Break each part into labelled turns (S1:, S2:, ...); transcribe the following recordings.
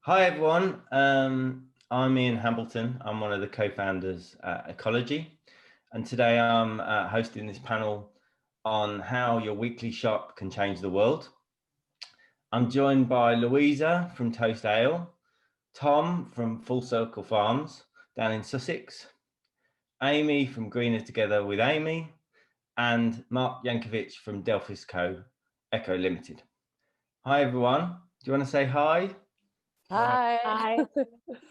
S1: Hi everyone, I'm Ian Hambleton. I'm one of the co-founders at Ecologi, and today I'm hosting this panel on how your weekly shop can change the world. I'm joined by Louisa from Toast Ale, Tom from Full Circle Farms down in Sussex, Amy from Greener Together with Amy, and Mark Jankovich from Delphis Eco Limited. Hi everyone, do you want to say hi?
S2: Hi.
S3: Hi.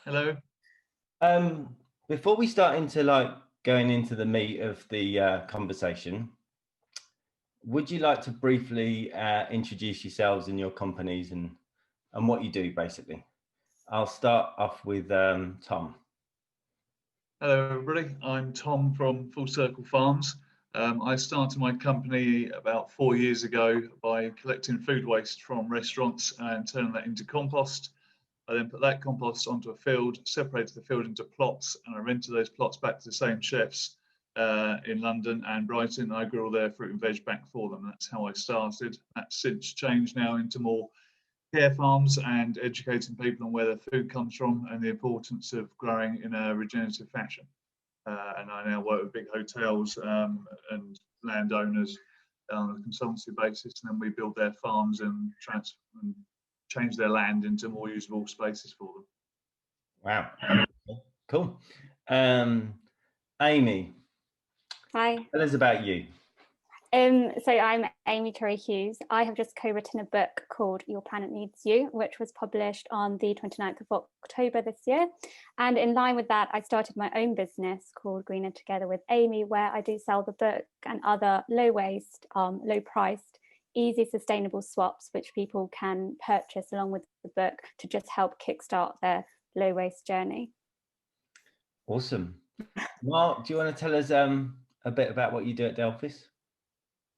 S4: Hello.
S1: Before we start into going into the meat of the conversation, would you like to briefly introduce yourselves and your companies and what you do, basically? I'll start off with Tom.
S4: Hello, everybody. I'm Tom from Full Circle Farms. I started my company about 4 years ago by collecting food waste from restaurants and turning that into compost. I then put that compost onto a field, separated the field into plots, and I rented those plots back to the same chefs in London and Brighton. I grew all their fruit and veg back for them. That's how I started. That's since changed now into more care farms and educating people on where their food comes from and the importance of growing in a regenerative fashion. And I now work with big hotels and landowners on a consultancy basis, and then we build their farms and change their land into more usable spaces for them.
S1: Wow, cool. Amy,
S3: Hi.
S1: tell us about you.
S3: So I'm Amy Charuy-Hughes. I have just co-written a book called Your Planet Needs You, which was published on the 29th of October this year. And in line with that, I started my own business called Greener Together with Amy, where I do sell the book and other low waste, low priced, easy sustainable swaps, which people can purchase along with the book to just help kickstart their low waste journey.
S1: Awesome. Mark, do you want to tell us a bit about what you do at Delphis?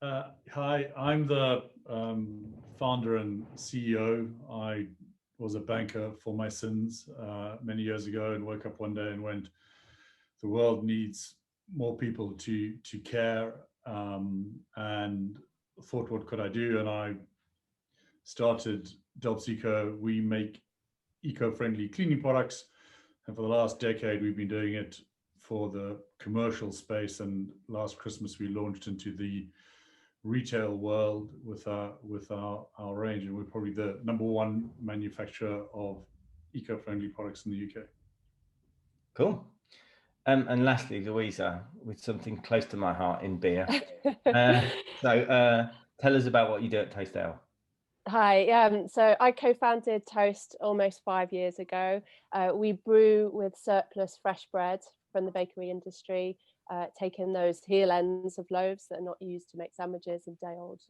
S2: Hi, I'm the founder and CEO. I was a banker for my sins many years ago and woke up one day and went, the world needs more people to care, and thought, what could I do? And I started Delphis Eco. We make eco-friendly cleaning products, and for the last decade we've been doing it for the commercial space, and last Christmas we launched into the retail world with our range, and we're probably the #1 manufacturer of eco-friendly products in the UK.
S1: Cool. And lastly, Louisa, with something close to my heart in beer. So tell us about what you do at Toast Ale.
S5: Hi, so I co-founded Toast almost 5 years ago. We brew with surplus fresh bread from the bakery industry, taking those heel ends of loaves that are not used to make sandwiches and day-old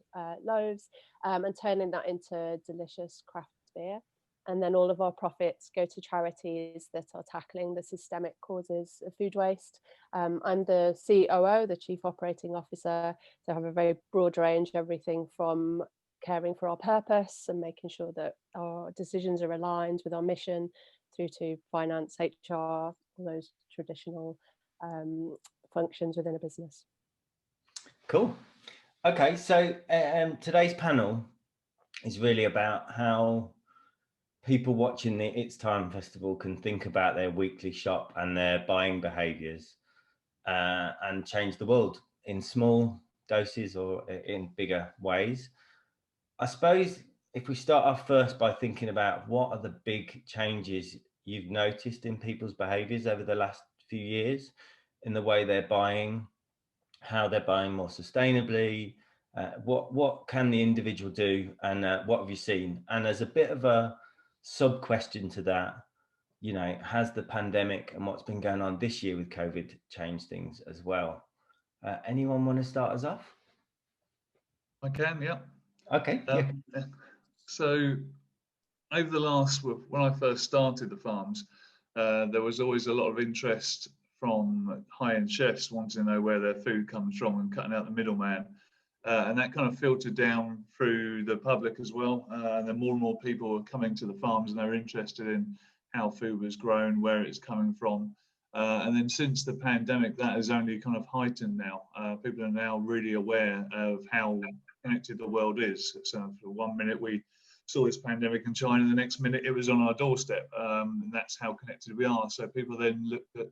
S5: loaves, and turning that into delicious craft beer. And then all of our profits go to charities that are tackling the systemic causes of food waste. I'm the COO, the Chief Operating Officer, so I have a very broad range, everything from caring for our purpose and making sure that our decisions are aligned with our mission, through to finance, HR, all those traditional functions within a business.
S1: Cool. Okay, so today's panel is really about how people watching the It's Time Festival can think about their weekly shop and their buying behaviours and change the world in small doses or in bigger ways. I suppose if we start off first by thinking about what are the big changes you've noticed in people's behaviours over the last few years in the way they're buying, how they're buying more sustainably, what can the individual do, and what have you seen? And as a bit of a sub question to that, you know, has the pandemic and what's been going on this year with COVID changed things as well? Anyone want to start us off?
S4: I can, yeah.
S1: Okay. Yeah.
S4: So over the last, when I first started the farms, there was always a lot of interest from high-end chefs wanting to know where their food comes from and cutting out the middleman. And that kind of filtered down through the public as well. And then more and more people were coming to the farms and they were interested in how food was grown, where it's coming from. And then since the pandemic, that has only kind of heightened now. People are now really aware of how connected the world is. So for 1 minute we saw this pandemic in China, the next minute it was on our doorstep, and that's how connected we are. So people then looked at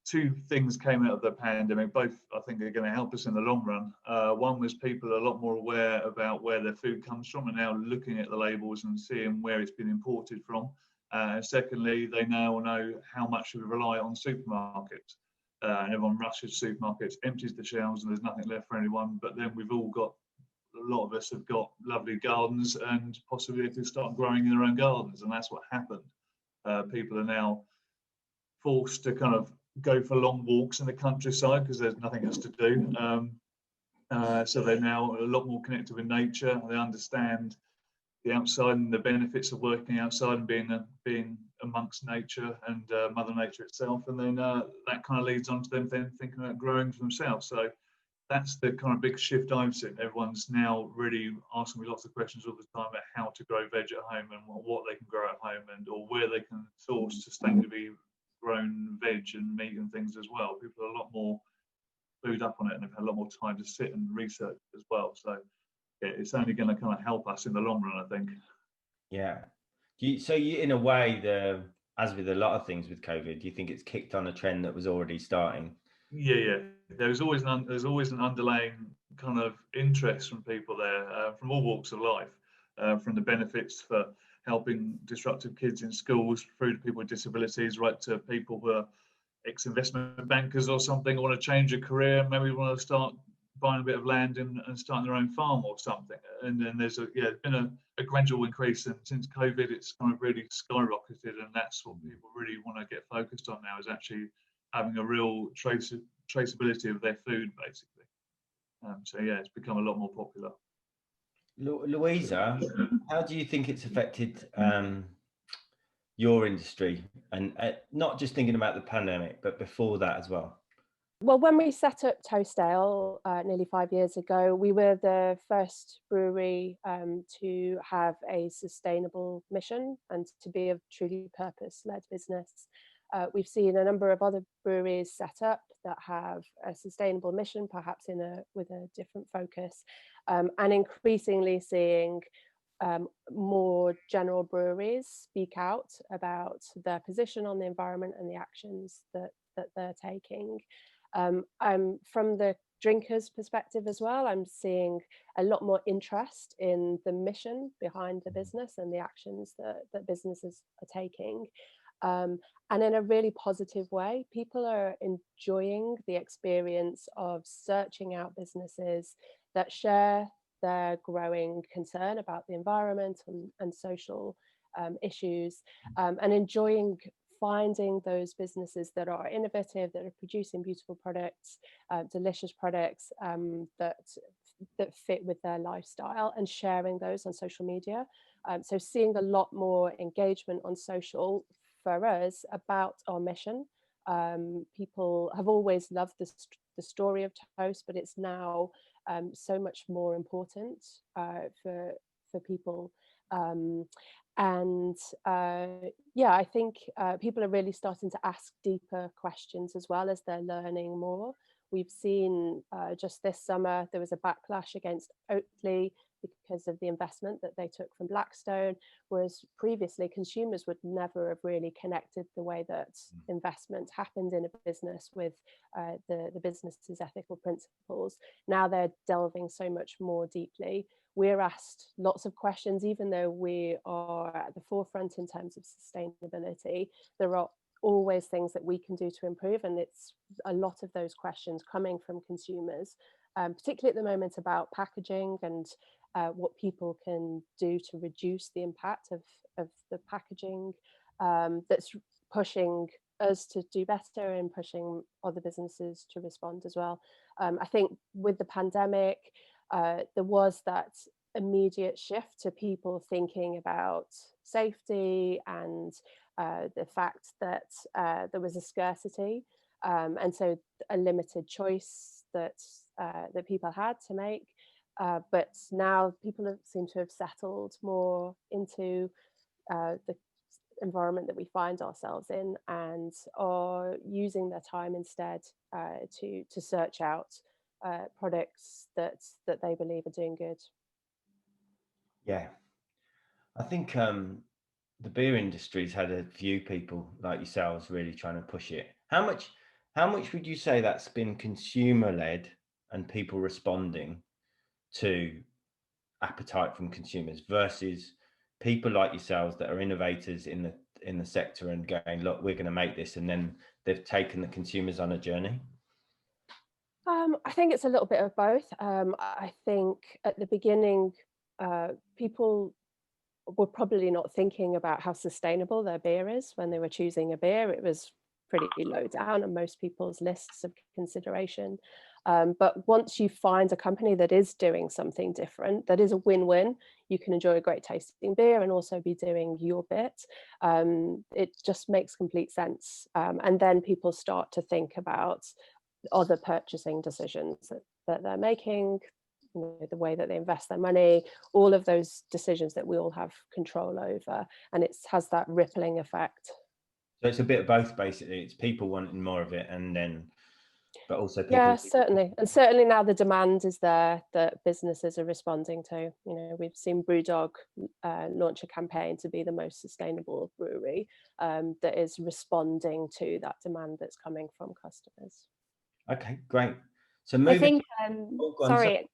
S4: two things came out of the pandemic, both I think are going to help us in the long run. One was people are a lot more aware about where their food comes from and now looking at the labels and seeing where it's been imported from. Secondly, they now know how much we rely on supermarkets. And everyone rushes to supermarkets, empties the shelves, and there's nothing left for anyone. But then we've all got, a lot of us have got lovely gardens and possibility to start growing in their own gardens, and that's what happened. People are now forced to kind of go for long walks in the countryside because there's nothing else to do. So they're now a lot more connected with nature. They understand the outside and the benefits of working outside and being amongst nature and Mother Nature itself. And then that kind of leads on to them then thinking about growing for themselves. So that's the kind of big shift I've seen. Everyone's now really asking me lots of questions all the time about how to grow veg at home and what they can grow at home, and or where they can source sustainably grown veg and meat and things as well. People are a lot more clued up on it, and they've had a lot more time to sit and research as well. So yeah, it's only going to kind of help us in the long run, I think.
S1: Yeah. So you, in a way, as with a lot of things with COVID, do you think it's kicked on a trend that was already starting?
S4: Yeah. There's always an underlying kind of interest from people there, from all walks of life, from the benefits for helping disruptive kids in schools, through to people with disabilities, right to people who are ex-investment bankers or something, want to change a career, maybe want to start buying a bit of land and starting their own farm or something. And then there's been a gradual increase, and since COVID it's kind of really skyrocketed, and that's what people really want to get focused on now, is actually having a real traceability of their food, basically. So yeah, it's become a lot more popular.
S1: Louisa, how do you think it's affected your industry, and not just thinking about the pandemic, but before that as well?
S5: Well, when we set up Toastdale nearly 5 years ago, we were the first brewery to have a sustainable mission and to be a truly purpose-led business. We've seen a number of other breweries set up that have a sustainable mission, perhaps with a different focus, and increasingly seeing more general breweries speak out about their position on the environment and the actions that they're taking. From the drinkers' perspective as well, I'm seeing a lot more interest in the mission behind the business and the actions that businesses are taking. And in a really positive way, people are enjoying the experience of searching out businesses that share their growing concern about the environment and social issues, and enjoying finding those businesses that are innovative, that are producing beautiful products, delicious products that fit with their lifestyle, and sharing those on social media. So seeing a lot more engagement on social for us about our mission. People have always loved the story of Toast, but it's now so much more important for people. I think people are really starting to ask deeper questions as well as they're learning more. We've seen just this summer, there was a backlash against Oatly because of the investment that they took from Blackstone, whereas previously consumers would never have really connected the way that investment happened in a business with the business's ethical principles. Now they're delving so much more deeply. We're asked lots of questions, even though we are at the forefront in terms of sustainability. There are always things that we can do to improve, and it's a lot of those questions coming from consumers, particularly at the moment about packaging and what people can do to reduce the impact of the packaging, that's pushing us to do better and pushing other businesses to respond as well. I think with the pandemic, there was that immediate shift to people thinking about safety and the fact that there was a scarcity, and so a limited choice that people had to make. But now people seem to have settled more into the environment that we find ourselves in, and are using their time instead to search out products that they believe are doing good.
S1: Yeah. I think the beer industry's had a few people like yourselves really trying to push it. How much would you say that's been consumer led and people responding to appetite from consumers versus people like yourselves that are innovators in the sector and going, look, we're going to make this, and then they've taken the consumers on a journey?
S5: I think it's a little bit of both. I think at the beginning, people were probably not thinking about how sustainable their beer is when they were choosing a beer. It was pretty low down on most people's lists of consideration. But once you find a company that is doing something different, that is a win-win, you can enjoy a great tasting beer and also be doing your bit. It just makes complete sense. And then people start to think about other purchasing decisions that they're making, you know, the way that they invest their money, all of those decisions that we all have control over, and it has that rippling effect.
S1: So it's a bit of both, basically. It's people wanting more of it, and then, but also people.
S5: Yeah, certainly, and certainly now the demand is there that businesses are responding to. You know, we've seen BrewDog launch a campaign to be the most sustainable brewery that is responding to that demand that's coming from customers.
S1: Okay, great. So
S3: I
S1: moving.
S3: think,
S1: sorry.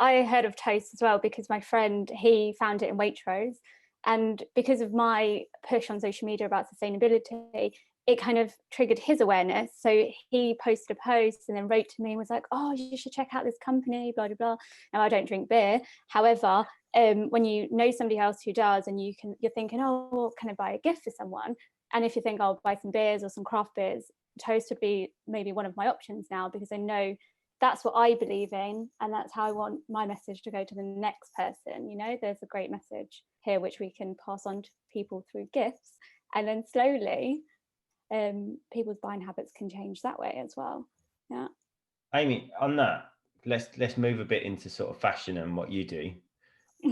S3: I heard of toast as well because my friend, he found it in Waitrose, and because of my push on social media about sustainability, it kind of triggered his awareness. So he posted a post and then wrote to me and was like, oh, you should check out this company, blah, blah, blah. Now, I don't drink beer. However, when you know somebody else who does, and you're thinking, oh, well, can I buy a gift for someone? And if you think I'll buy some beers or some craft beers, toast would be maybe one of my options now, because I know that's what I believe in, and that's how I want my message to go to the next person. You know, there's a great message here which we can pass on to people through gifts, and then slowly people's buying habits can change that way as well. Yeah.
S1: Amy, on that, let's move a bit into sort of fashion and what you do. You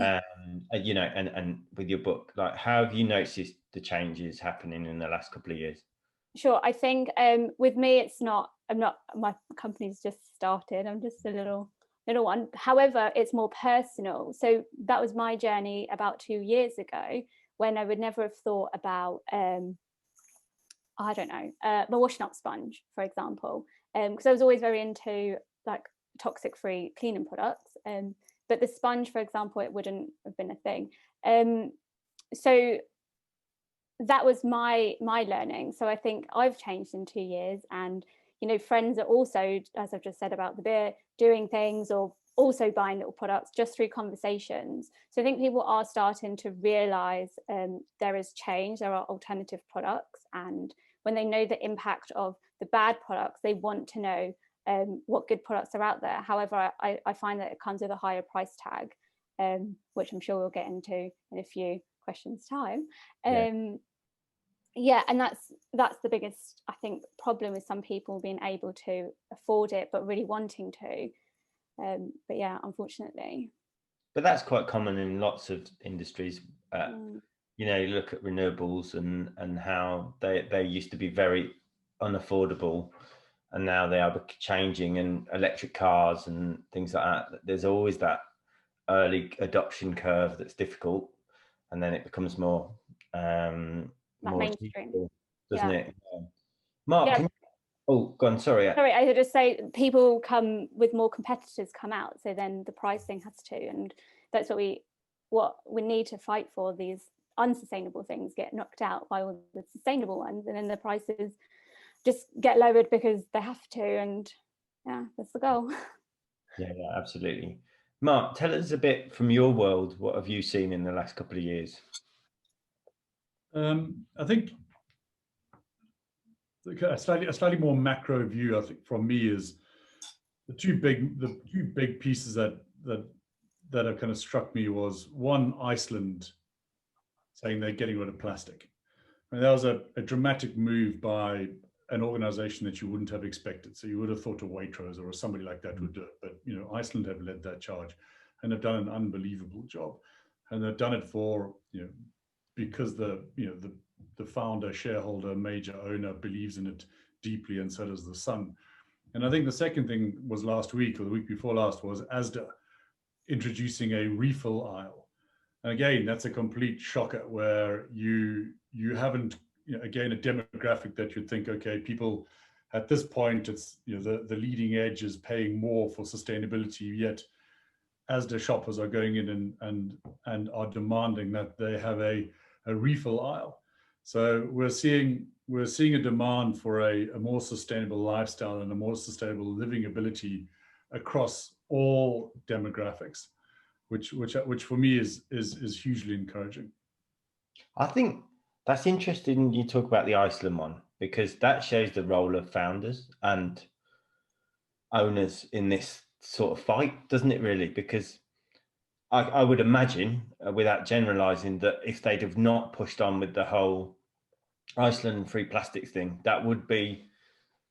S1: know, and with your book, like, how have you noticed the changes happening in the last couple of years?
S3: Sure. I think with me, my company's just started. I'm just a little one. However, it's more personal. So that was my journey about 2 years ago, when I would never have thought about, I don't know, my washing up sponge, for example, because I was always very into like toxic free cleaning products. But the sponge, for example, it wouldn't have been a thing. So that was my learning. So I think I've changed in 2 years, and you know, friends are also, as I've just said about the beer, doing things or also buying little products just through conversations. So I think people are starting to realize there is change, there are alternative products, and when they know the impact of the bad products, they want to know what good products are out there. However, I find that it comes with a higher price tag, which I'm sure we'll get into in a few questions time. Yeah, and that's the biggest, I think, problem with some people being able to afford it but really wanting to. But yeah, unfortunately.
S1: But that's quite common in lots of industries. You know, you look at renewables and how they used to be very unaffordable, and now they are changing, and electric cars and things like that. There's always that early adoption curve that's difficult, and then it becomes more more
S3: mainstream,
S1: doesn't it? Mark, can you, oh, go on. Sorry,
S3: I would just say people come with more competitors come out, so then the pricing has to, and that's what we need to fight for. These unsustainable things get knocked out by all the sustainable ones, and then the prices just get lowered because they have to, and yeah, that's the goal.
S1: Yeah, absolutely. Mark, tell us a bit from your world. What have you seen in the last couple of years?
S2: I think a slightly more macro view, I think, from me, is the two big pieces that have kind of struck me was, one, Iceland saying they're getting rid of plastic. I mean, that was a dramatic move by an organization that you wouldn't have expected. So you would have thought a Waitrose or somebody like that would do it, but you know, Iceland have led that charge and have done an unbelievable job, and they've done it for, you know, because the founder, shareholder, major owner believes in it deeply, and so does the son. And I think the second thing was last week, or the week before last, was Asda introducing a refill aisle And again, that's a complete shocker where you haven't, again, a demographic that you'd think, okay, people at this point, it's, the leading edge is paying more for sustainability, yet Asda shoppers are going in and are demanding that they have a refill aisle. So we're seeing a demand for a more sustainable lifestyle and a more sustainable living ability across all demographics, which for me is hugely encouraging.
S1: I think that's interesting you talk about the Iceland one, because that shows the role of founders and owners in this sort of fight, doesn't it really? Because I would imagine, without generalizing, that if they'd have not pushed on with the whole Iceland free plastics thing, that would be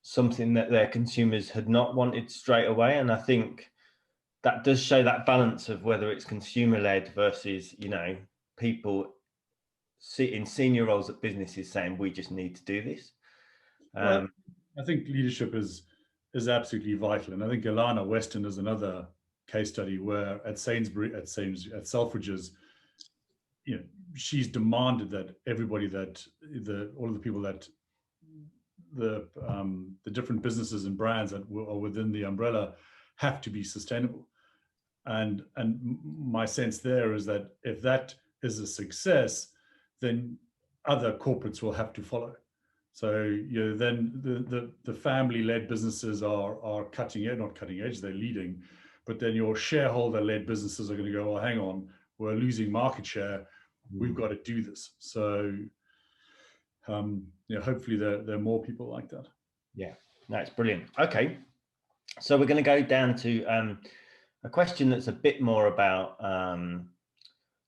S1: something that their consumers had not wanted straight away. And I think that does show that balance of whether it's consumer led versus, people in senior roles at businesses saying we just need to do this.
S2: Well, I think leadership is absolutely vital, and I think Ilana Weston is another case study where at Selfridges, she's demanded that everybody, all of the people that the different businesses and brands that are within the umbrella have to be sustainable. And my sense there is that if that is a success, then other corporates will have to follow. So then the family-led businesses are cutting edge, not cutting edge, they're leading, but then your shareholder-led businesses are going to go, well, hang on, we're losing market share, we've got to do this. So hopefully there are more people like that.
S1: Yeah, that's brilliant. Okay, so we're going to go down to a question that's a bit more about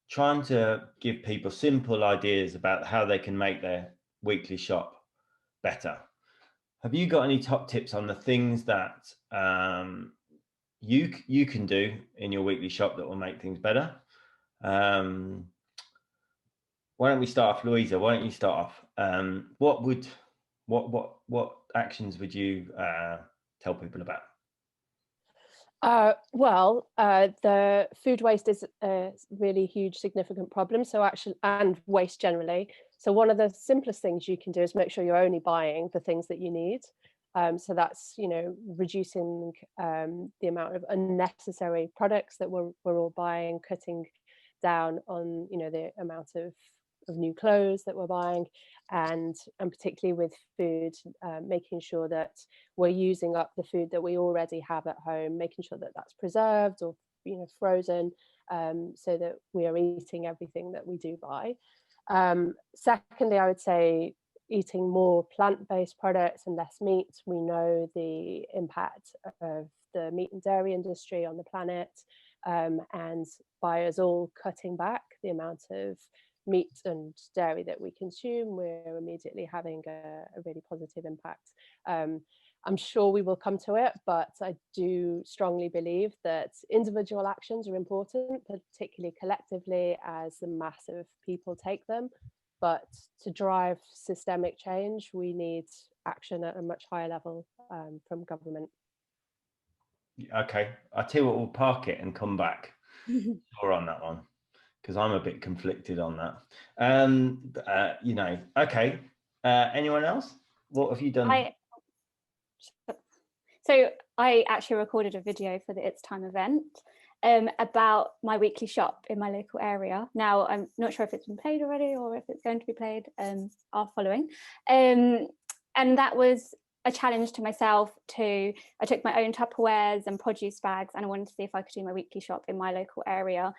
S1: trying to give people simple ideas about how they can make their weekly shop better. Have you got any top tips on the things that you can do in your weekly shop that will make things better? Why don't we start off, Louisa? Why don't you start off? What actions would you tell people about?
S5: The food waste is a really huge, significant problem. So actually, and waste generally. So one of the simplest things you can do is make sure you're only buying the things that you need. So that's, reducing the amount of unnecessary products that we're all buying, cutting down on, the amount of new clothes that we're buying, and particularly with food, making sure that we're using up the food that we already have at home, making sure that that's preserved or frozen, so that we are eating everything that we do buy. Secondly, I would say eating more plant-based products and less meat. We know the impact of the meat and dairy industry on the planet, and by us all cutting back the amount of meat and dairy that we consume, we're immediately having a really positive impact. I'm sure we will come to it, but I do strongly believe that individual actions are important, particularly collectively as the mass of people take them. But to drive systemic change, we need action at a much higher level from government.
S1: Okay, I'll tell you what, we'll park it and come back or on that one, because I'm a bit conflicted on that. Okay. Anyone else? What have you done?
S3: So I actually recorded a video for the It's Time event about my weekly shop in my local area. Now, I'm not sure if it's been played already or if it's going to be played, are following. And that was a challenge to myself I took my own Tupperwares and produce bags, and I wanted to see if I could do my weekly shop in my local area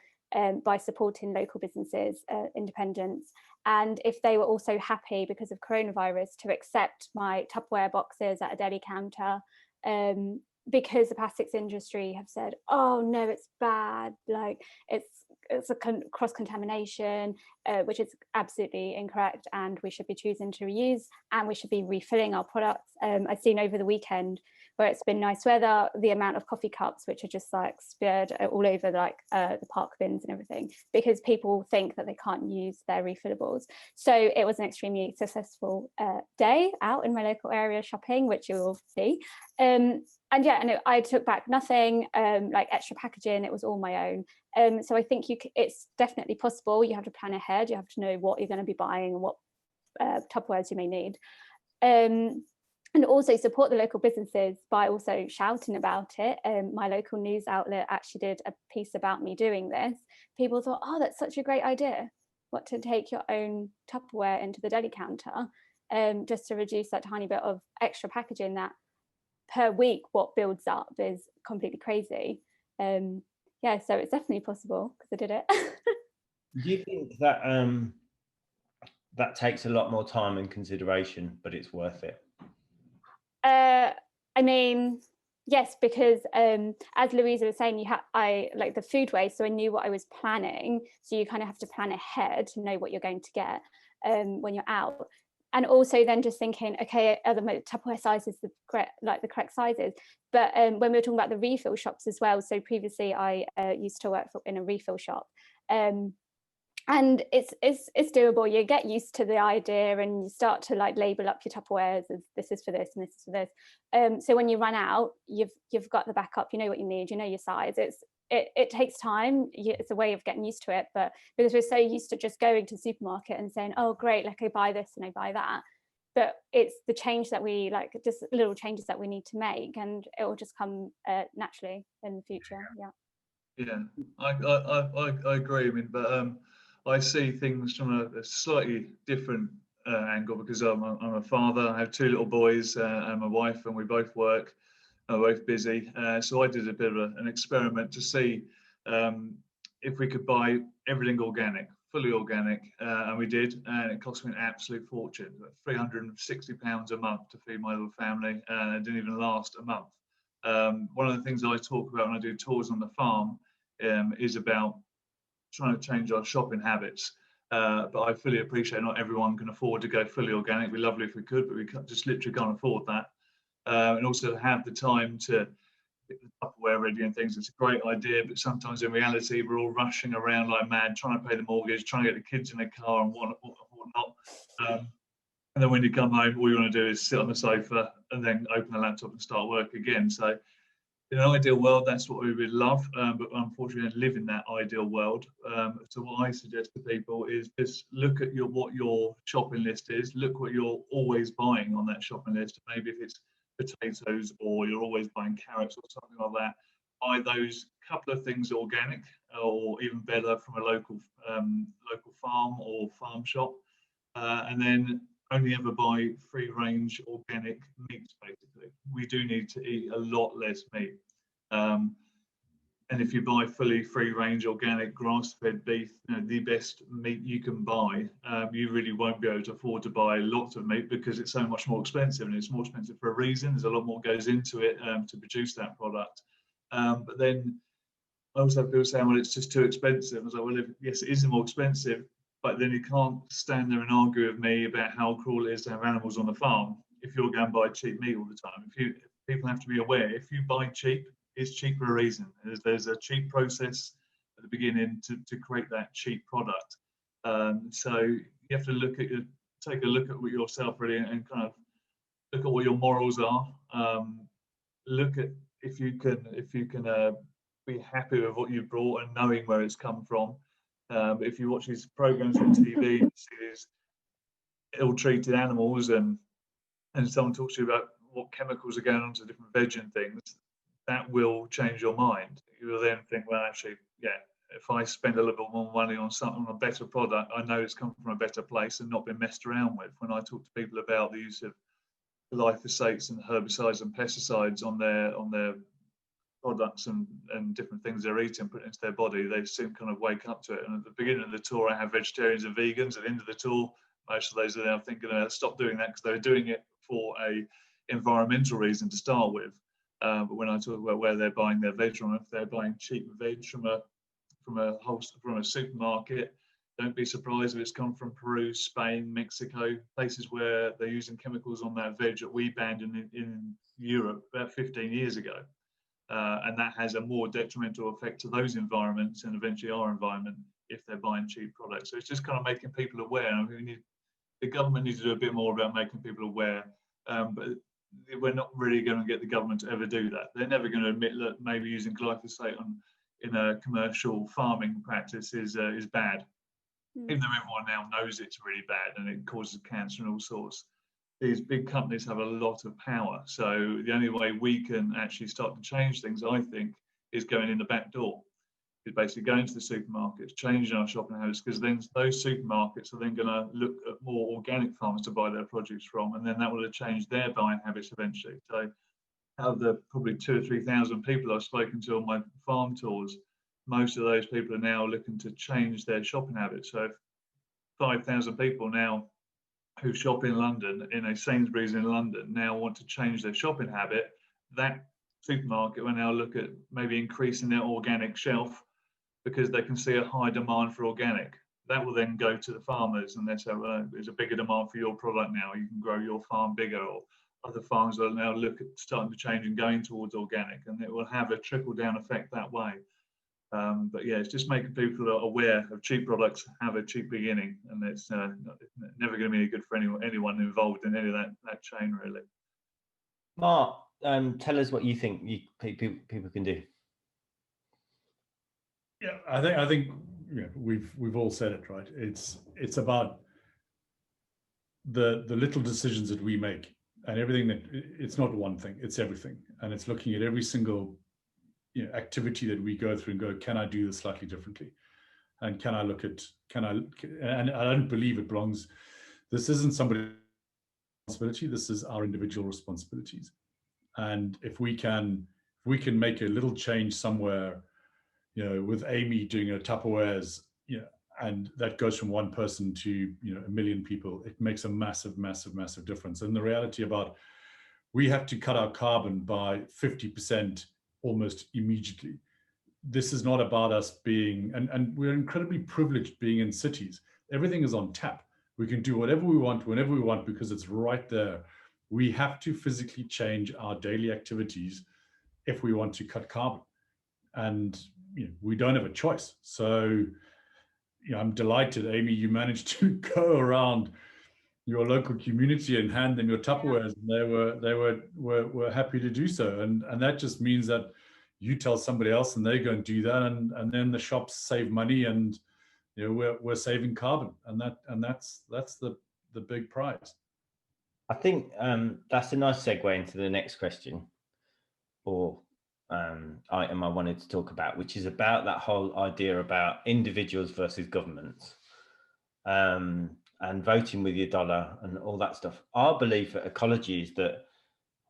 S3: by supporting local businesses, independents, and if they were also happy because of coronavirus to accept my Tupperware boxes at a deli counter, because the plastics industry have said, oh no, it's bad, like it's a cross-contamination, which is absolutely incorrect, and we should be choosing to reuse and we should be refilling our products. I've seen over the weekend where it's been nice weather, the amount of coffee cups which are just like speared all over the park bins and everything, because people think that they can't use their refillables. So it was an extremely successful day out in my local area shopping, which you will see. and yeah, and I took back nothing, like extra packaging. It was all my own. So I think it's definitely possible. You have to plan ahead. You have to know what you're going to be buying and what Tupperwares you may need. And also support the local businesses by also shouting about it. My local news outlet actually did a piece about me doing this. People thought, oh, that's such a great idea. What, to take your own Tupperware into the deli counter, just to reduce that tiny bit of extra packaging that per week, what builds up is completely crazy. Yeah, so it's definitely possible because I did it.
S1: Do you think that that takes a lot more time and consideration, but it's worth it?
S3: I mean, yes, because as Louisa was saying, I like the food waste, so I knew what I was planning. So you kind of have to plan ahead to know what you're going to get when you're out. And also then just thinking, okay, are the Tupperware sizes the correct sizes? But when we were talking about the refill shops as well, so previously I used to work in a refill shop. And it's doable. You get used to the idea and you start to like label up your Tupperwares as this is for this and this is for this. So when you run out, you've got the backup, you know what you need, you know your size. It takes time. It's a way of getting used to it, but because we're so used to just going to the supermarket and saying, oh great, like I buy this and I buy that, but it's the change that we like, just little changes that we need to make, and it will just come naturally in the future.
S4: Yeah, I agree. I mean, but I see things from a slightly different angle, because I'm a father. I have 2 little boys and my wife, and we both work. We're both busy. So I did a bit of an experiment to see if we could buy everything organic, fully organic, and we did, and it cost me an absolute fortune, £360 a month to feed my little family, and it didn't even last a month. One of the things I talk about when I do tours on the farm is about trying to change our shopping habits. But I fully appreciate not everyone can afford to go fully organic. It'd be lovely if we could, but we just literally can't afford that. And also have the time to get the Tupperware ready and things. It's a great idea, but sometimes in reality, we're all rushing around like mad, trying to pay the mortgage, trying to get the kids in the car and whatnot. And then when you come home, all you want to do is sit on the sofa and then open the laptop and start work again. So in an ideal world, that's what we would love, but unfortunately, we don't live in that ideal world. So what I suggest to people is just look at what your shopping list is. Look what you're always buying on that shopping list. Maybe if it's potatoes, or you're always buying carrots or something like that, buy those couple of things organic, or even better from a local farm or farm shop, and then only ever buy free range organic meats. Basically, we do need to eat a lot less meat, and if you buy fully free range organic grass-fed beef, the best meat you can buy, you really won't be able to afford to buy lots of meat, because it's so much more expensive, and it's more expensive for a reason. There's a lot more goes into it to produce that product. But then I also have people saying, well, it's just too expensive. I was like, well, yes, it is more expensive, but then you can't stand there and argue with me about how cruel it is to have animals on the farm if you're going to buy cheap meat all the time. People have to be aware, if you buy cheap, it's cheap for a reason. There's a cheap process at the beginning to create that cheap product. So you have to take a look at yourself really, and kind of look at what your morals are. Look at if you can be happy with what you brought and knowing where it's come from. But if you watch these programs on TV and see these ill-treated animals, and someone talks to you about what chemicals are going on to different veg and things, that will change your mind. You will then think, well, actually, yeah, if I spend a little bit more money on something, on a better product, I know it's come from a better place and not been messed around with. When I talk to people about the use of glyphosates and herbicides and pesticides on their products and different things they're eating, put into their body, they soon kind of wake up to it. And at the beginning of the tour, I have vegetarians and vegans. At the end of the tour, most of those are now thinking, stop doing that, because they're doing it for a environmental reason to start with. But when I talk about where they're buying their veg from, if they're buying cheap veg from a supermarket, don't be surprised if it's come from Peru, Spain, Mexico, places where they're using chemicals on that veg that we banned in Europe about 15 years ago. And that has a more detrimental effect to those environments and eventually our environment if they're buying cheap products. So it's just kind of making people aware. I mean, the government needs to do a bit more about making people aware. But we're not really going to get the government to ever do that. They're never going to admit that maybe using glyphosate in a commercial farming practice is bad, even though everyone now knows it's really bad and it causes cancer and all sorts. These big companies have a lot of power. So the only way we can actually start to change things, I think, is going in the back door. Is basically going to the supermarkets, changing our shopping habits, because then those supermarkets are then going to look at more organic farms to buy their produce from, and then that will have changed their buying habits eventually. So out of the probably 2,000 or 3,000 people I've spoken to on my farm tours, most of those people are now looking to change their shopping habits. So if 5,000 people now who shop in London, in a Sainsbury's in London, now want to change their shopping habit, that supermarket will now look at maybe increasing their organic shelf, because they can see a high demand for organic. That will then go to the farmers and they say, well, there's a bigger demand for your product now, you can grow your farm bigger, or other farms will now look at starting to change and going towards organic, and it will have a trickle down effect that way. But yeah, it's just making people aware of cheap products have a cheap beginning, and it's never going to be good for anyone involved in any of that chain, really.
S1: Mark, tell us what you think people can do.
S2: Yeah, I think you know, we've all said it, right? It's about the little decisions that we make, and everything that it's not one thing, it's everything, and it's looking at every single activity that we go through and go, can I do this slightly differently? And can I look at, and I don't believe it belongs, this isn't somebody's responsibility, this is our individual responsibilities. And if we can make a little change somewhere, with Amy doing her Tupperwares, and that goes from one person to, 1 million people, it makes a massive, massive, massive difference. And the reality about, we have to cut our carbon by 50% almost immediately. This is not about us being, and we're incredibly privileged being in cities. Everything is on tap. We can do whatever we want, whenever we want, because it's right there. We have to physically change our daily activities if we want to cut carbon. And we don't have a choice. So I'm delighted, Amy, you managed to go around your local community and hand them your Tupperwares, and they were happy to do so. And that just means that you tell somebody else and they go and do that, and then the shops save money, and we're saving carbon, and that's the big prize.
S1: I think that's a nice segue into the next question, or item I wanted to talk about, which is about that whole idea about individuals versus governments, and voting with your dollar and all that stuff. Our belief at Ecologi is that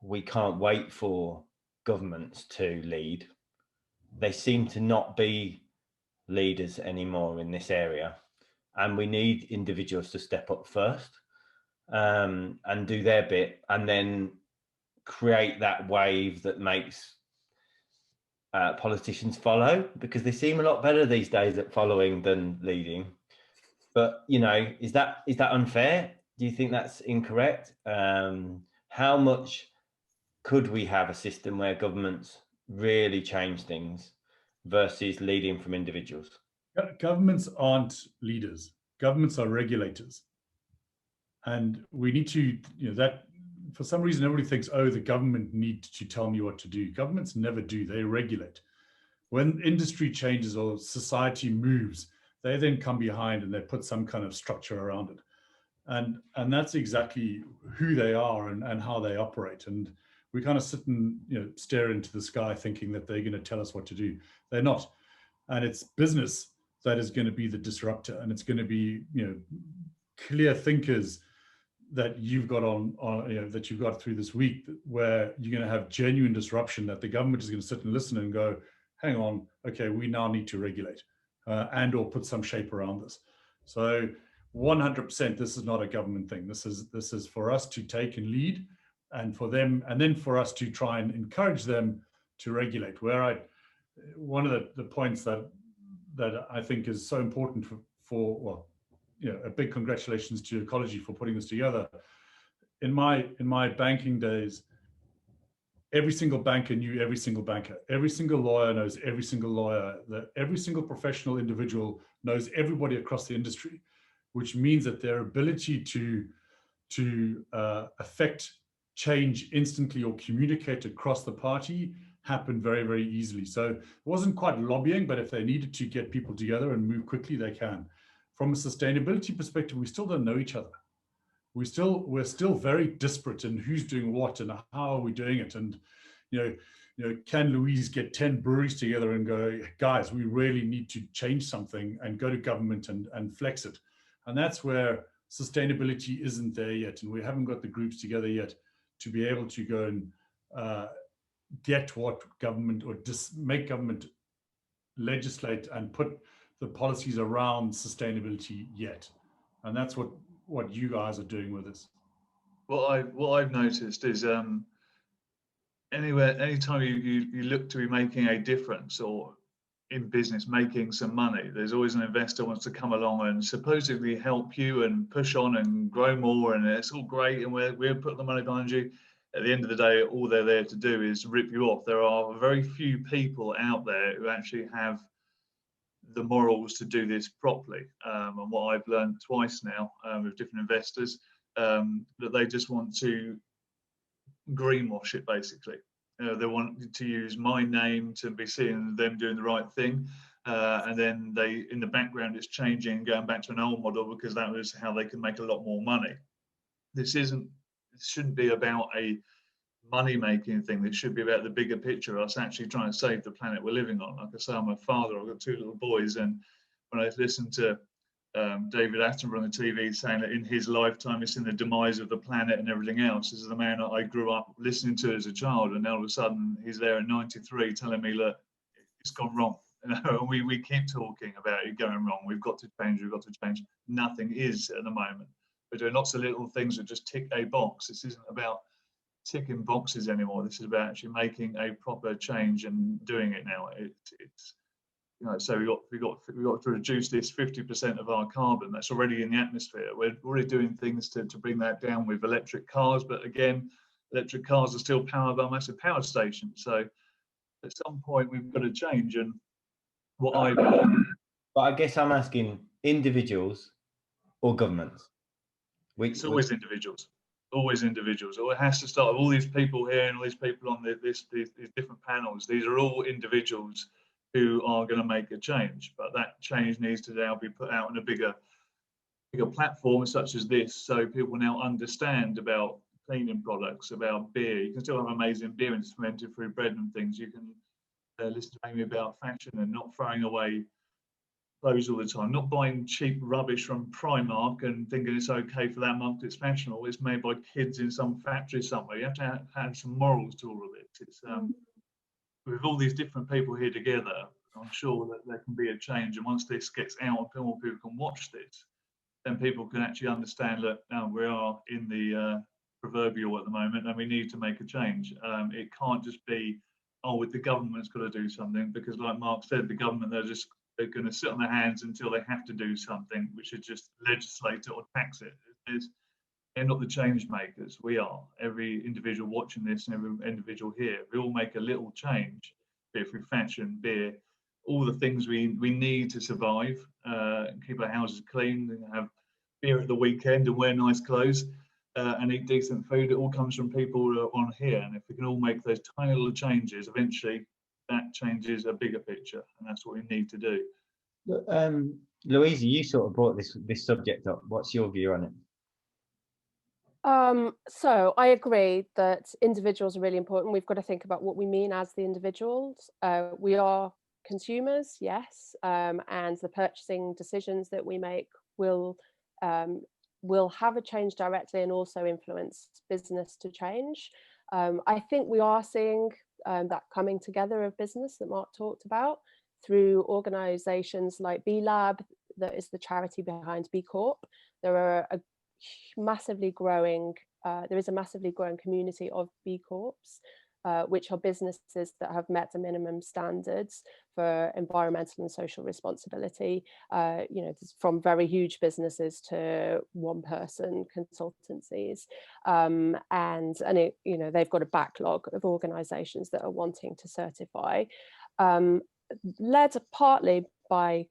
S1: we can't wait for governments to lead. They seem to not be leaders anymore in this area, and we need individuals to step up first, and do their bit, and then create that wave that makes politicians follow, because they seem a lot better these days at following than leading. But is that unfair? Do you think that's incorrect? How much could we have a system where governments really change things versus leading from individuals?
S2: Governments aren't leaders. Governments are regulators, and we need to that. For some reason, everybody thinks, oh, the government needs to tell me what to do. Governments never do. They regulate. When industry changes or society moves, they then come behind and they put some kind of structure around it. And that's exactly who they are and how they operate. And we kind of sit and stare into the sky thinking that they're going to tell us what to do. They're not. And it's business that is going to be the disruptor. And it's going to be clear thinkers that you've got that you've got through this week, where you're going to have genuine disruption, that the government is going to sit and listen and go, hang on, okay, we now need to regulate and or put some shape around this. So 100%, this is not a government thing. This is for us to take and lead, and for them, and then for us to try and encourage them to regulate. One of the points that I think is so important for a big congratulations to Ecologi for putting this together. In my banking days, every single banker knew every single banker. Every single lawyer knows every single lawyer. Every single professional individual knows everybody across the industry, which means that their ability to affect change instantly or communicate across the party happen very, very easily. So it wasn't quite lobbying, but if they needed to get people together and move quickly, they can. From a sustainability perspective, we still don't know each other. We're still very disparate in who's doing what and how are we doing it. And can Louise get 10 breweries together and go, guys, we really need to change something, and go to government and flex it? And that's where sustainability isn't there yet, and we haven't got the groups together yet to be able to go and get what government, or just make government legislate and put the policies around sustainability yet. And that's what you guys are doing with this.
S4: What I've noticed is anytime you look to be making a difference, or in business making some money, there's always an investor wants to come along and supposedly help you and push on and grow more, and it's all great, and we're putting the money behind you. At the end of the day, all they're there to do is rip you off. There are very few people out there who actually have the morals to do this properly. And what I've learned twice now with different investors, that they just want to greenwash it, basically. They want to use my name to be seeing them doing the right thing, and then they, in the background, it's changing, going back to an old model because that was how they can make a lot more money. This shouldn't be about a money-making thing. This should be about the bigger picture, us actually trying to save the planet we're living on. Like I say, I'm a father, I've got 2 little boys, and when I listen to David Attenborough on the TV saying that in his lifetime it's in the demise of the planet and everything else. This is the man that I grew up listening to as a child, and now all of a sudden he's there at 93 telling me, look, it's gone wrong. And we keep talking about it going wrong. We've got to change, we've got to change. Nothing is at the moment. We're doing lots of little things that just tick a box. This isn't about ticking boxes anymore. This is about actually making a proper change and doing it now. It's so we got to reduce this 50% of our carbon that's already in the atmosphere. We're already doing things to bring that down with electric cars, but again, electric cars are still powered by massive power stations. So at some point we've got to change. And but
S1: I guess I'm asking individuals or governments.
S4: It's always individuals. Always individuals. Or it has to start with all these people here and all these people on these different panels. These are all individuals who are going to make a change, but that change needs to now be put out on a bigger platform such as this, so people now understand about cleaning products, about beer. You can still have amazing beer and fermented through bread and things. You can listen to Amy about fashion and not throwing away clothes all the time, not buying cheap rubbish from Primark and thinking it's okay for that month. It's fashionable. It's made by kids in some factory somewhere. You have to have some morals to all of it. It's with all these different people here together, I'm sure that there can be a change. And once this gets out and more people can watch this, then people can actually understand that now we are in the proverbial at the moment, and we need to make a change. It can't just be, oh, the government's got to do something, because like Mark said, the government, they're going to sit on their hands until they have to do something, which is just legislate it or tax it. They're not the change makers. We are. Every individual watching this and every individual here, we all make a little change, be it through fashion, beer, all the things we need to survive, keep our houses clean, and have beer at the weekend and wear nice clothes and eat decent food. It all comes from people on here. And if we can all make those tiny little changes, eventually that changes a bigger picture. And that's what we need to do.
S1: Louisa, you sort of brought this subject up. What's your view on it?
S5: So I agree that individuals are really important. We've got to think about what we mean as the individuals. We are consumers, yes, and the purchasing decisions that we make will have a change directly and also influence business to change. I think we are seeing that coming together of business that Mark talked about through organisations like B Lab, that is the charity behind B Corp. There is a massively growing community of B Corps, which are businesses that have met the minimum standards for environmental and social responsibility, from very huge businesses to one-person consultancies, they've got a backlog of organisations that are wanting to certify, led partly by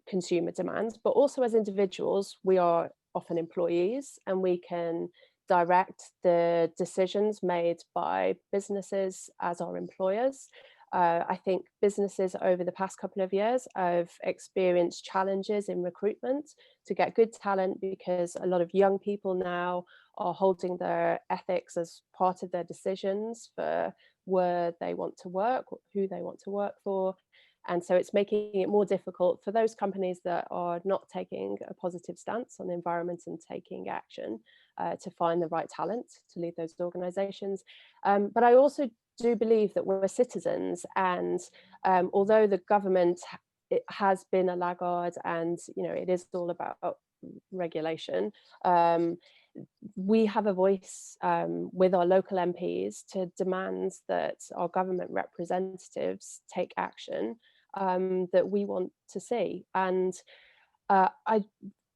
S5: consumer demands, but also as individuals, we are often employees, and we can direct the decisions made by businesses as our employers. I think businesses over the past couple of years have experienced challenges in recruitment to get good talent, because a lot of young people now are holding their ethics as part of their decisions for where they want to work, who they want to work for. And so it's making it more difficult for those companies that are not taking a positive stance on the environment and taking action to find the right talent to lead those organizations. But I also do believe that we're citizens, and although the government it has been a laggard, and it is all about regulation, we have a voice with our local MPs to demand that our government representatives take action that we want to see. And I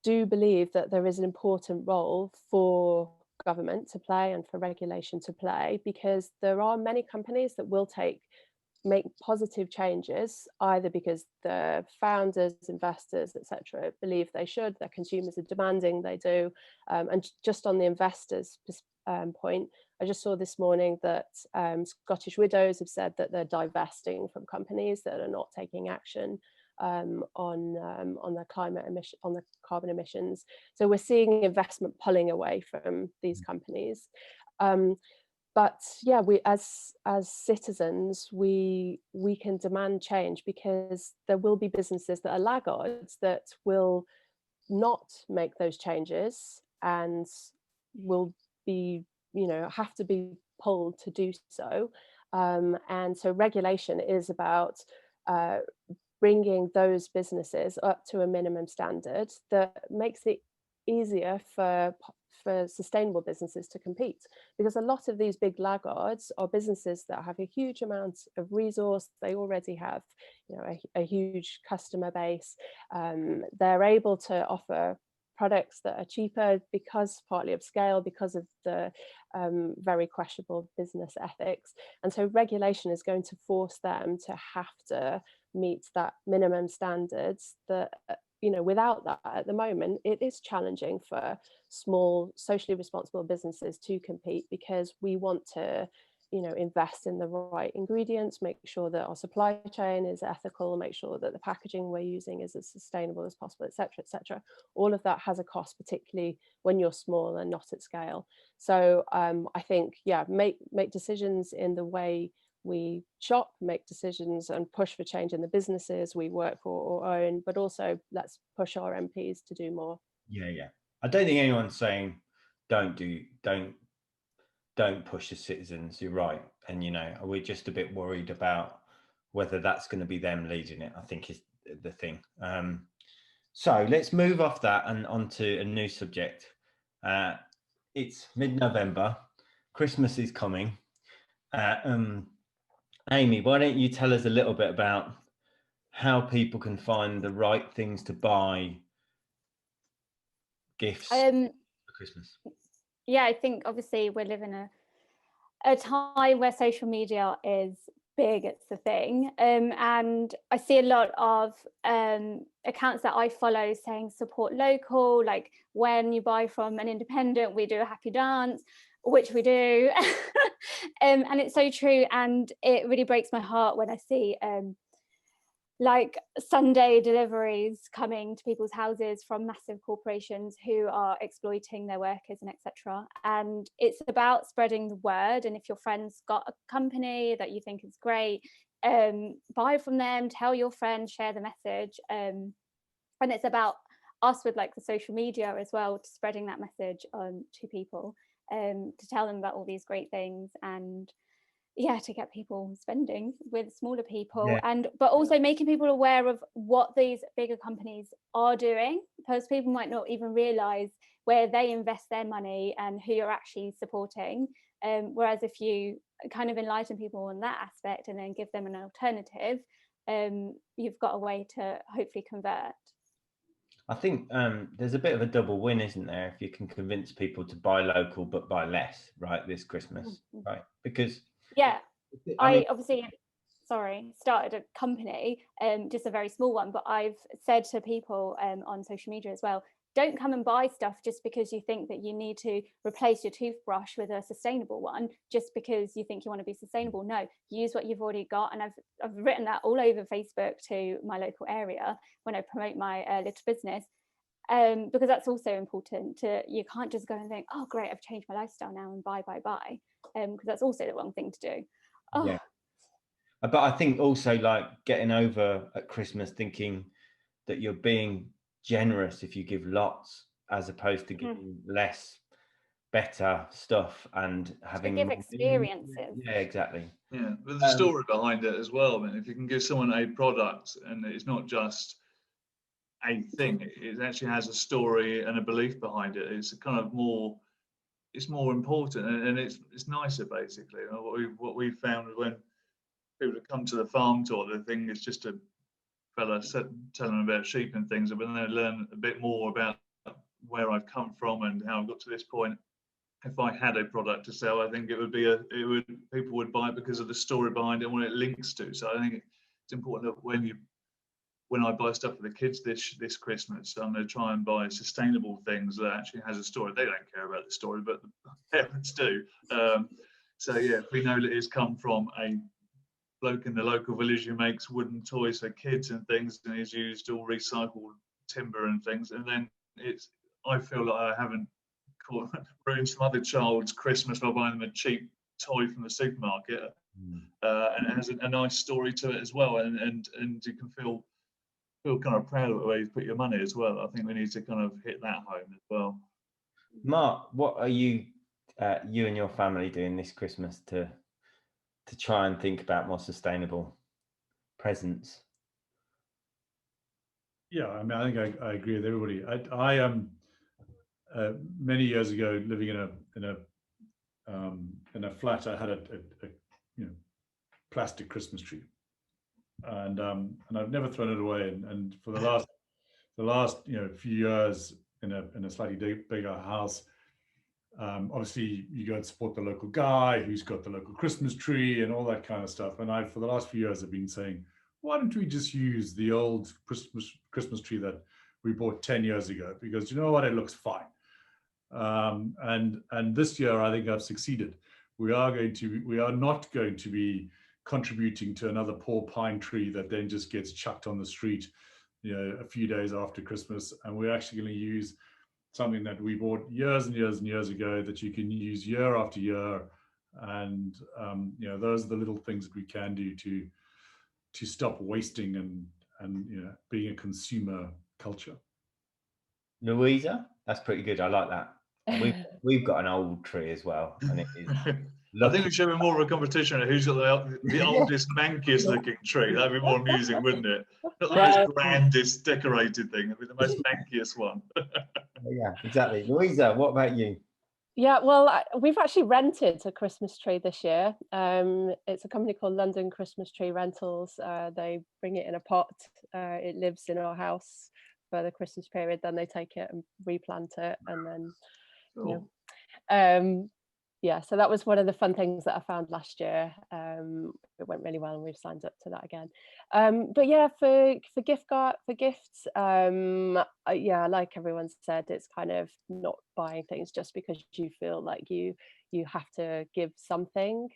S5: do believe that there is an important role for government to play and for regulation to play, because there are many companies that will make positive changes, either because the founders, investors, etc., believe they should, their consumers are demanding they do. And just on the investors' point, I just saw this morning that Scottish widows have said that they're divesting from companies that are not taking action on the climate emission, on the carbon emissions. So we're seeing investment pulling away from these companies. But yeah, we as citizens, we can demand change, because there will be businesses that are laggards that will not make those changes and will be, have to be pulled to do so. And so regulation is about bringing those businesses up to a minimum standard that makes it easier for sustainable businesses to compete, because a lot of these big laggards are businesses that have a huge amount of resource. They already have a huge customer base. They're able to offer products that are cheaper, because partly of scale, because of the very questionable business ethics. And so regulation is going to force them to have to meet that minimum standards that without that, at the moment, it is challenging for small, socially responsible businesses to compete, because we want to, invest in the right ingredients, make sure that our supply chain is ethical, make sure that the packaging we're using is as sustainable as possible, etc., etc. All of that has a cost, particularly when you're small and not at scale. So I think, yeah, make decisions in the way we shop, make decisions and push for change in the businesses we work for or own, but also let's push our MPs to do more.
S1: Yeah. I don't think anyone's saying don't push the citizens. You're right. And, we're just a bit worried about whether that's going to be them leading it, I think is the thing. So let's move off that and onto a new subject. It's mid-November. Christmas is coming. Amy, why don't you tell us a little bit about how people can find the right things to buy gifts for Christmas?
S3: Yeah, I think obviously we're living a time where social media is big, it's the thing. And I see a lot of accounts that I follow saying support local, like when you buy from an independent, we do a happy dance, which we do. And it's so true. And it really breaks my heart when I see like Sunday deliveries coming to people's houses from massive corporations who are exploiting their workers and etc. And it's about spreading the word. And if your friend's got a company that you think is great, buy from them, tell your friends, share the message. And it's about us with like the social media as well, to spreading that message to people, to tell them about all these great things, and to get people spending with smaller people, but also making people aware of what these bigger companies are doing, because people might not even realize where they invest their money and who you're actually supporting. Whereas if you kind of enlighten people on that aspect and then give them an alternative, you've got a way to hopefully convert. I
S1: think there's a bit of a double win, isn't there, if you can convince people to buy local but buy less, right, this Christmas, right? Because I obviously started a company, just a very small one, but I've said to people on social media as well,
S3: don't come and buy stuff just because you think that you need to replace your toothbrush with a sustainable one, just because you think you want to be sustainable. No, use what you've already got. And I've written that all over Facebook to my local area when I promote my little business, because that's also important. You can't just go and think, oh great, I've changed my lifestyle now and buy, because that's also the wrong thing to do. Oh.
S1: Yeah. But I think also, like, getting over at Christmas thinking that you're being generous if you give lots as opposed to giving less, better stuff and having
S3: to give experiences.
S1: Yeah, exactly.
S4: Yeah, with the story behind it as well. I mean, if you can give someone a product and it's not just a thing, it actually has a story and a belief behind it. It's kind of more, it's more important, and it's nicer basically. What we found when people that come to the farm tour, the thing is just a fella telling them about sheep and things, but then they learn a bit more about where I've come from and how I've got to this point. If I had a product to sell, I think it would be people would buy it because of the story behind it and what it links to. So I think it's important that when I buy stuff for the kids this Christmas, I'm going to try and buy sustainable things that actually has a story. They don't care about the story, but the parents do. So yeah, we know that it's come from a bloke in the local village who makes wooden toys for kids and things, and he's used all recycled timber and things. And then I feel like I haven't ruined some other child's Christmas by buying them a cheap toy from the supermarket. And it has a nice story to it as well, and you can feel kind of proud of where you put your money as well. I think we need to kind of hit that home as well.
S1: Mark, what are you and your family doing this Christmas to try and think about more sustainable presents?
S2: Yeah, I mean, I think I agree with everybody. I am many years ago living in a flat. I had a plastic Christmas tree, and I've never thrown it away. And for the last few years in a slightly bigger house, obviously you go and support the local guy who's got the local Christmas tree and all that kind of stuff. And for the last few years I've been saying, why don't we just use the old Christmas tree that we bought 10 years ago? Because you know what, it looks fine. And this year I think I've succeeded. We are not going to be contributing to another poor pine tree that then just gets chucked on the street, a few days after Christmas. And we're actually going to use something that we bought years and years and years ago that you can use year after year. And those are the little things that we can do to stop wasting and being a consumer culture.
S1: Louisa, that's pretty good. I like that. We've got an old tree as well, and it is.
S4: I think we should have more of a competition of who's got the oldest, mankiest looking tree. That'd be more amusing, wouldn't it? Not the most grandest decorated thing, it'd be the most mankiest one.
S1: Yeah, exactly. Louisa, what about you?
S5: Yeah, well, we've actually rented a Christmas tree this year. It's a company called London Christmas Tree Rentals. They bring it in a pot. It lives in our house for the Christmas period. Then they take it and replant it, and then yeah, so that was one of the fun things that I found last year. It went really well, and we've signed up to that again. But yeah, for gifts, yeah, like everyone said, it's kind of not buying things just because you feel like you have to give something.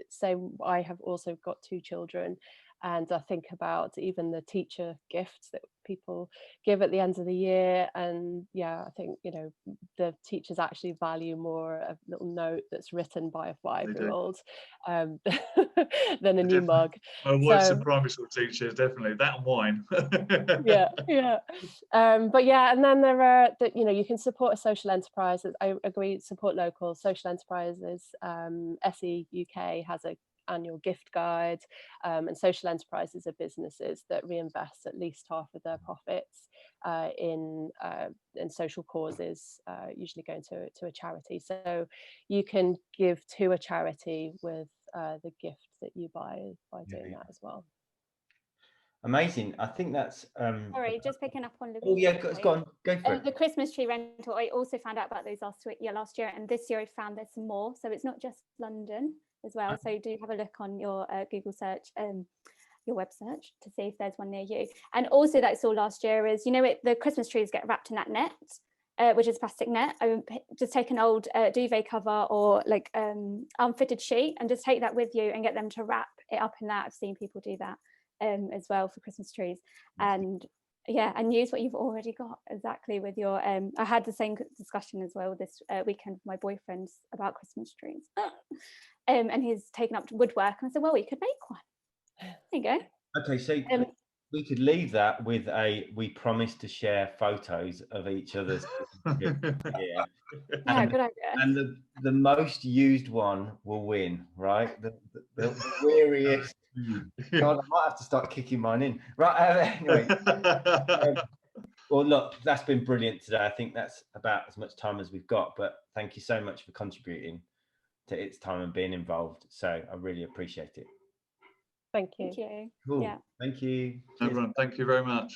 S5: So I have also got 2 children, and I think about even the teacher gifts that people give at the end of the year. And yeah, I think, the teachers actually value more a little note that's written by a 5-year-old than a new mug.
S4: My wife's a primary school teacher, definitely. That and wine.
S5: yeah. But yeah, and then there are, you can support a social enterprise. I agree, support local social enterprises. SE UK has a annual gift guide, and social enterprises are businesses that reinvest at least half of their profits in social causes, usually going to a charity. So you can give to a charity with the gift that you buy by doing that as well.
S1: Amazing. I think that's
S3: sorry, just picking up on
S1: oh yeah, go on, go for it.
S3: The Christmas tree rental, I also found out about those last year, and this year I found there's some more. So it's not just London as well. So do have a look on your Google search. your web search to see if there's one near you. And also that I saw last year is, you know, the Christmas trees get wrapped in that net, which is plastic net. I would just take an old duvet cover or like unfitted sheet and just take that with you and get them to wrap it up in that. I've seen people do that as well for Christmas trees. And yeah, and use what you've already got exactly with your I had the same discussion as well this weekend with my boyfriend about Christmas trees. And he's taken up to woodwork, and I said, well, we could make one. There you go.
S1: Okay, so we could leave that with we promise to share photos of each other's.
S3: Yeah, good idea.
S1: And the most used one will win, right? The weariest. God, I might have to start kicking mine in. Right, anyway. Well, look, that's been brilliant today. I think that's about as much time as we've got, but thank you so much for contributing to It's Time and being involved. So I really appreciate it.
S5: Thank you.
S3: Thank you.
S1: Cool.
S3: Yeah.
S1: Thank you.
S4: Everyone, thank you very much.